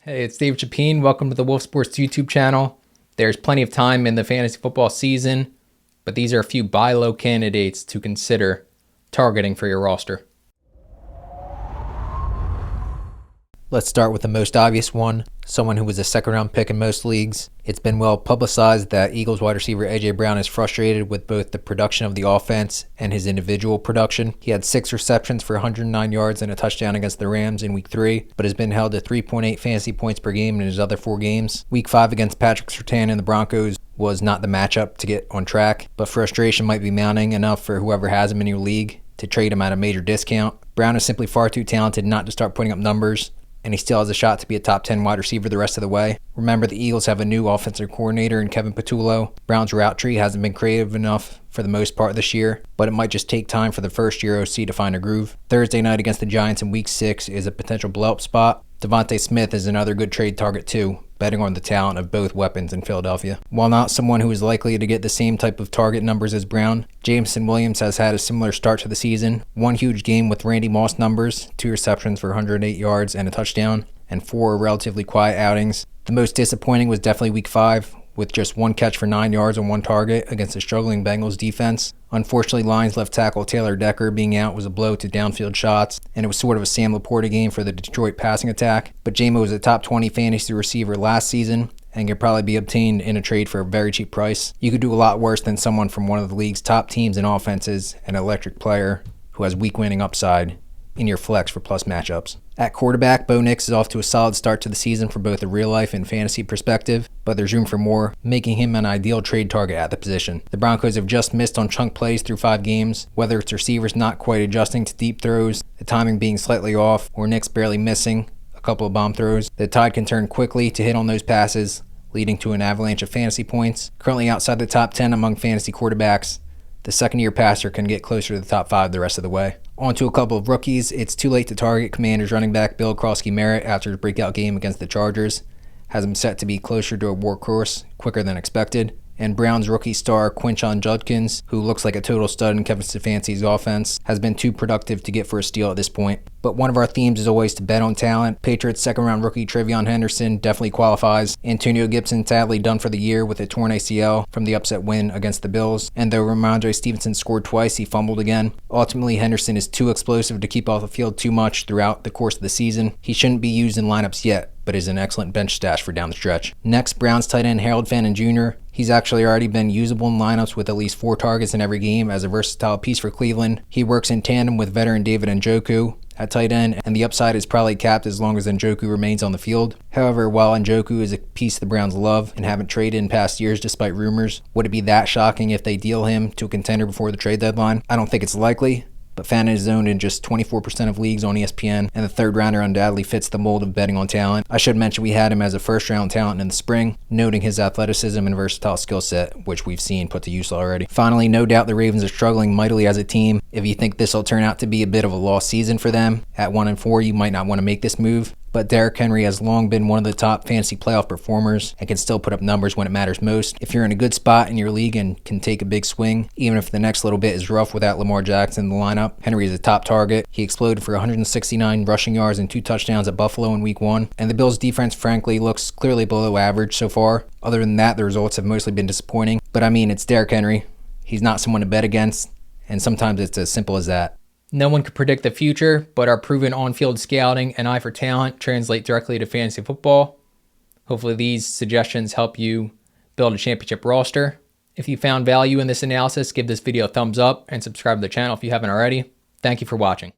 Hey, it's Dave Chapin. Welcome to the Wolf Sports YouTube channel. There's plenty of time in the fantasy football season, but these are a few buy low candidates to consider targeting for your roster. Let's start with the most obvious one, someone who was a second-round pick in most leagues. It's been well publicized that Eagles wide receiver A.J. Brown is frustrated with both the production of the offense and his individual production. He had 6 receptions for 109 yards and a touchdown against the Rams in Week 3, but has been held to 3.8 fantasy points per game in his other 4 games. Week 5 against Patriots and the Broncos was not the matchup to get on track, but frustration might be mounting enough for whoever has him in your league to trade him at a major discount. Brown is simply far too talented not to start putting up numbers, and he still has a shot to be a top 10 wide receiver the rest of the way. Remember, the Eagles have a new offensive coordinator in Kevin Patullo. Brown's route tree hasn't been creative enough for the most part this year, but it might just take time for the first-year OC to find a groove. Thursday night against the Giants in Week 6 is a potential blow-up spot. Devontae Smith is another good trade target too, betting on the talent of both weapons in Philadelphia. While not someone who is likely to get the same type of target numbers as Brown, Jameson Williams has had a similar start to the season. One huge game with Randy Moss numbers, 2 receptions for 108 yards and a touchdown, and 4 relatively quiet outings. The most disappointing was definitely Week 5, with just 1 catch for 9 yards on 1 target against a struggling Bengals defense. Unfortunately, Lions left tackle Taylor Decker being out was a blow to downfield shots, and it was sort of a Sam Laporta game for the Detroit passing attack. But J-Mo was a top 20 fantasy receiver last season and could probably be obtained in a trade for a very cheap price. You could do a lot worse than someone from one of the league's top teams and offenses, an electric player who has weak winning upside in your flex for plus matchups. At quarterback, Bo Nix is off to a solid start to the season from both a real-life and fantasy perspective, but there's room for more, making him an ideal trade target at the position. The Broncos have just missed on chunk plays through 5 games, whether it's receivers not quite adjusting to deep throws, the timing being slightly off, or Nix barely missing a couple of bomb throws. The tide can turn quickly to hit on those passes, leading to an avalanche of fantasy points. Currently outside the top 10 among fantasy quarterbacks, the second-year passer can get closer to the top 5 the rest of the way. On to a couple of rookies. It's too late to target Commanders running back Bill Krosky-Merritt after his breakout game against the Chargers has him set to be closer to a workhorse quicker than expected. And Browns rookie star Quinshon Judkins, who looks like a total stud in Kevin Stefanski's offense, has been too productive to get for a steal at this point. But one of our themes is always to bet on talent. Patriots second-round rookie TreVeyon Henderson definitely qualifies. Antonio Gibson sadly done for the year with a torn ACL from the upset win against the Bills. And though Ramondre Stevenson scored twice, he fumbled again. Ultimately, Henderson is too explosive to keep off the field too much throughout the course of the season. He shouldn't be used in lineups yet, but is an excellent bench stash for down the stretch. Next, Browns tight end Harold Fannin Jr. He's actually already been usable in lineups with at least 4 targets in every game as a versatile piece for Cleveland. He works in tandem with veteran David Njoku at tight end, and the upside is probably capped as long as Njoku remains on the field. However, while Njoku is a piece the Browns love and haven't traded in past years despite rumors, would it be that shocking if they deal him to a contender before the trade deadline? I don't think it's likely, but Fannin is owned in just 24% of leagues on ESPN, and the third rounder undoubtedly fits the mold of betting on talent. I should mention we had him as a first-round talent in the spring, noting his athleticism and versatile skill set, which we've seen put to use already. Finally, no doubt the Ravens are struggling mightily as a team. If you think this will turn out to be a bit of a lost season for them, at 1-4 you might not want to make this move. But Derrick Henry has long been one of the top fantasy playoff performers and can still put up numbers when it matters most. If you're in a good spot in your league and can take a big swing, even if the next little bit is rough without Lamar Jackson in the lineup, Henry is a top target. He exploded for 169 rushing yards and 2 touchdowns at Buffalo in Week 1. And the Bills' defense, frankly, looks clearly below average so far. Other than that, the results have mostly been disappointing. But I mean, it's Derrick Henry. He's not someone to bet against, and sometimes it's as simple as that. No one can predict the future, but our proven on-field scouting and eye for talent translate directly to fantasy football. Hopefully these suggestions help you build a championship roster. If you found value in this analysis, give this video a thumbs up and subscribe to the channel if you haven't already. Thank you for watching.